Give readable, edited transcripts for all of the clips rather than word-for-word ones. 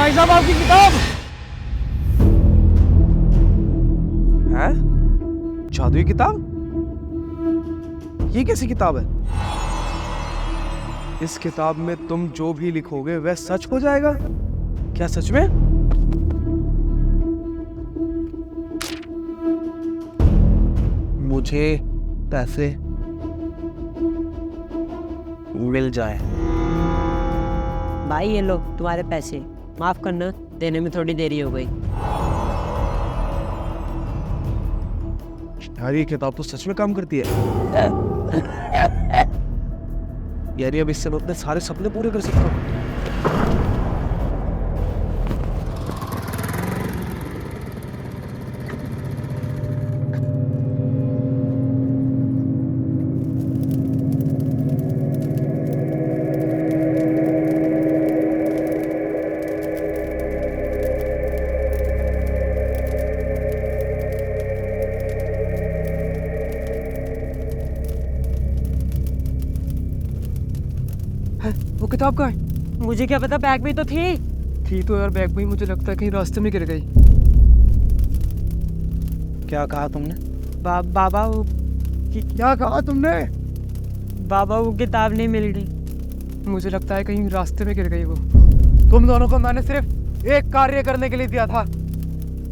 भाई साहब आपकी किताब है। जादुई किताब? ये कैसी किताब है? इस किताब में तुम जो भी लिखोगे वह सच हो जाएगा? क्या सच में? मुझे पैसे मिल जाए। भाई ये लो तुम्हारे पैसे, माफ करना देने में थोड़ी देरी हो गई। यार ये किताब तो सच में काम करती है। यार अब इससे मैं अपने सारे सपने पूरे कर सकता हूँ। वो किताब कहाँ है? मुझे क्या पता, बैग में तो थी तो यार बैग में मुझे लगता है कहीं रास्ते में गिर गई। क्या कहा तुमने? बाबा वो क्या कहा तुमने? बाबा वो किताब नहीं मिल रही। मुझे लगता है कहीं रास्ते में गिर गई वो। तुम दोनों को मैंने सिर्फ एक कार्य करने के लिए दिया था,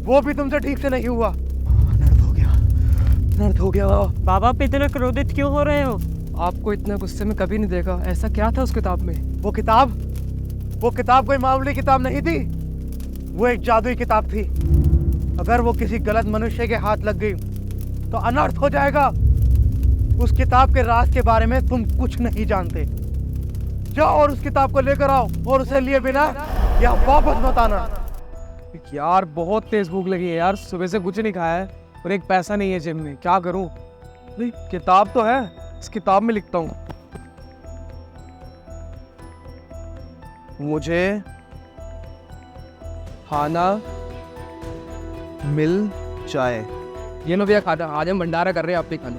वो भी तुमसे ठीक से नहीं हुआ। नर्द हो गया। बाबा आप इतना क्रोधित क्यों हो रहे हो? आपको इतना गुस्से में कभी नहीं देखा। ऐसा क्या था उस किताब में? वो किताब कोई मामूली किताब नहीं थी, वो एक जादुई किताब थी। अगर वो किसी गलत मनुष्य के हाथ लग गई तो अनर्थ हो जाएगा। उस किताब के राज के बारे में तुम कुछ नहीं जानते। जाओ और उस किताब को लेकर आओ और उसे लिए बिना यहाँ वापस मत आना। यार बहुत तेज भूख लगी है यार, सुबह से कुछ नहीं खाया है और एक पैसा नहीं है जेब में, क्या करूं? किताब तो है, इस किताब में लिखता हूं। मुझे खाना मिल जाए। ये लो भैया खाना, आज हम भंडारा कर रहे हैं, आप भी खा लो।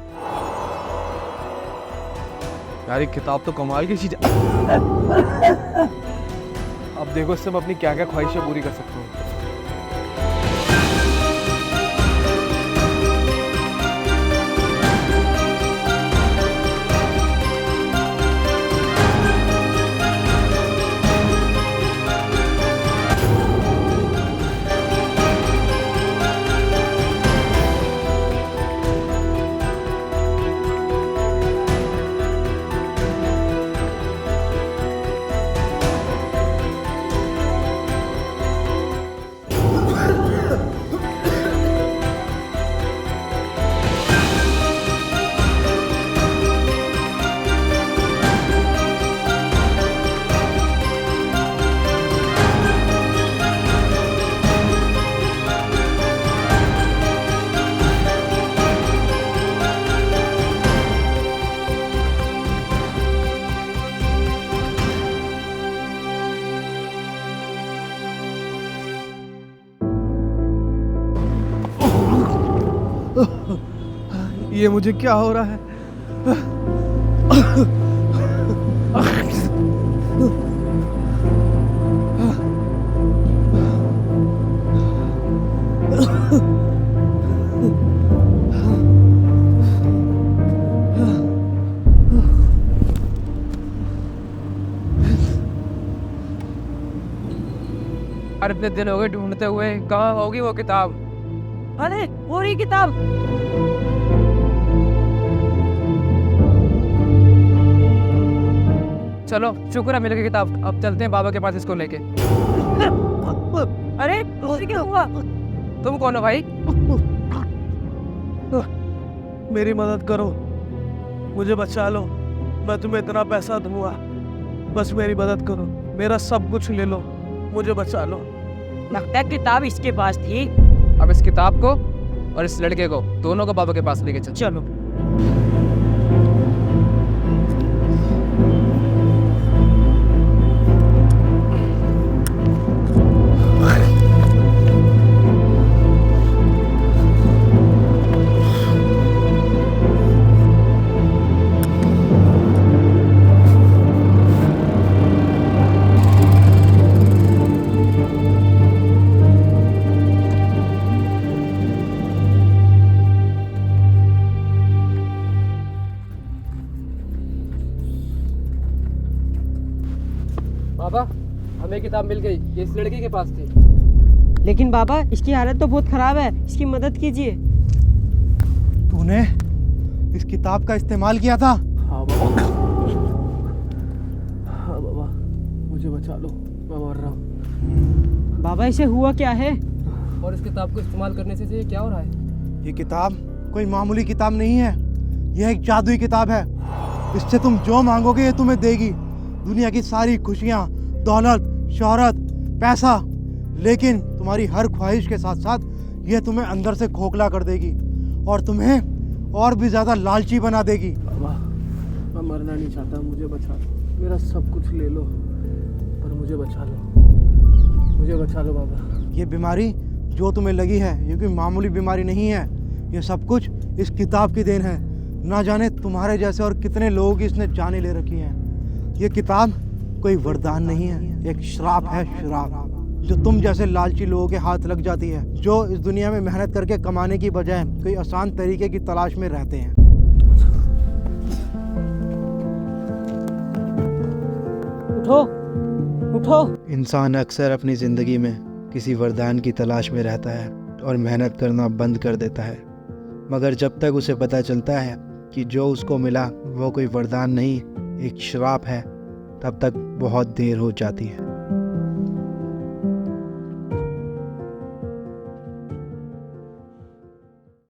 यार ये किताब तो कमाल की चीज है। अब देखो इससे मैं अपनी क्या क्या ख्वाहिशें पूरी कर सकता हूँ। ये मुझे क्या हो रहा है? इतने दिन हो गए ढूंढते हुए, कहाँ होगी वो किताब? अरे वो रही किताब। चलो शुक्र है मिल गई किताब, अब चलते हैं बाबा के पास इसको लेके। अरे उसे क्या हुआ? तुम कौन हो भाई? मेरी मदद करो, मुझे बचा लो, मैं तुम्हें इतना पैसा दूंगा, बस मेरी मदद करो, मेरा सब कुछ ले लो, मुझे बचा लो। लगता है किताब इसके पास थी। अब इस किताब को और इस लड़के को दोनों को बाबा के पास लेके चलो। बाबा, हमें किताब मिल गई। ये इस लड़के के पास थी। लेकिन बाबा, इसकी हालत तो बहुत खराब है, इसकी मदद कीजिए। तूने इस किताब का इस्तेमाल किया था? हाँ बाबा, हाँ बाबा, मुझे बचा लो, मैं मर रहा हूँ। बाबा, इसे हुआ क्या है? और इस किताब को इस्तेमाल करने से ये क्या हो रहा है? ये किताब कोई मामूली किताब नहीं है, यह एक जादुई किताब है। इससे तुम जो मांगोगे ये तुम्हें देगी, दुनिया की सारी खुशियाँ, दौलत, शोहरत, पैसा। लेकिन तुम्हारी हर ख्वाहिश के साथ साथ यह तुम्हें अंदर से खोखला कर देगी और तुम्हें और भी ज़्यादा लालची बना देगी। बाबा, मैं मरना नहीं चाहता, मुझे बचा लो। मेरा सब कुछ ले लो, पर मुझे बचा लो, मुझे बचा लो बाबा। ये बीमारी जो तुम्हें लगी है ये कोई मामूली बीमारी नहीं है, ये सब कुछ इस किताब की देन है। ना जाने तुम्हारे जैसे और कितने लोगों की इसने जानें ले रखी हैं। ये किताब कोई वरदान नहीं है, एक श्राप है, श्राप जो तुम जैसे लालची लोगों के हाथ लग जाती है, जो इस दुनिया में मेहनत करके कमाने की बजाय कोई आसान तरीके की तलाश में रहते हैं। उठो, उठो। इंसान अक्सर अपनी ज़िंदगी में किसी वरदान की तलाश में रहता है और मेहनत करना बंद कर देता है, मगर जब तक उसे पता चलता है कि जो उसको मिला वो कोई वरदान नहीं, एक श्राप है, तब तक बहुत देर हो जाती है।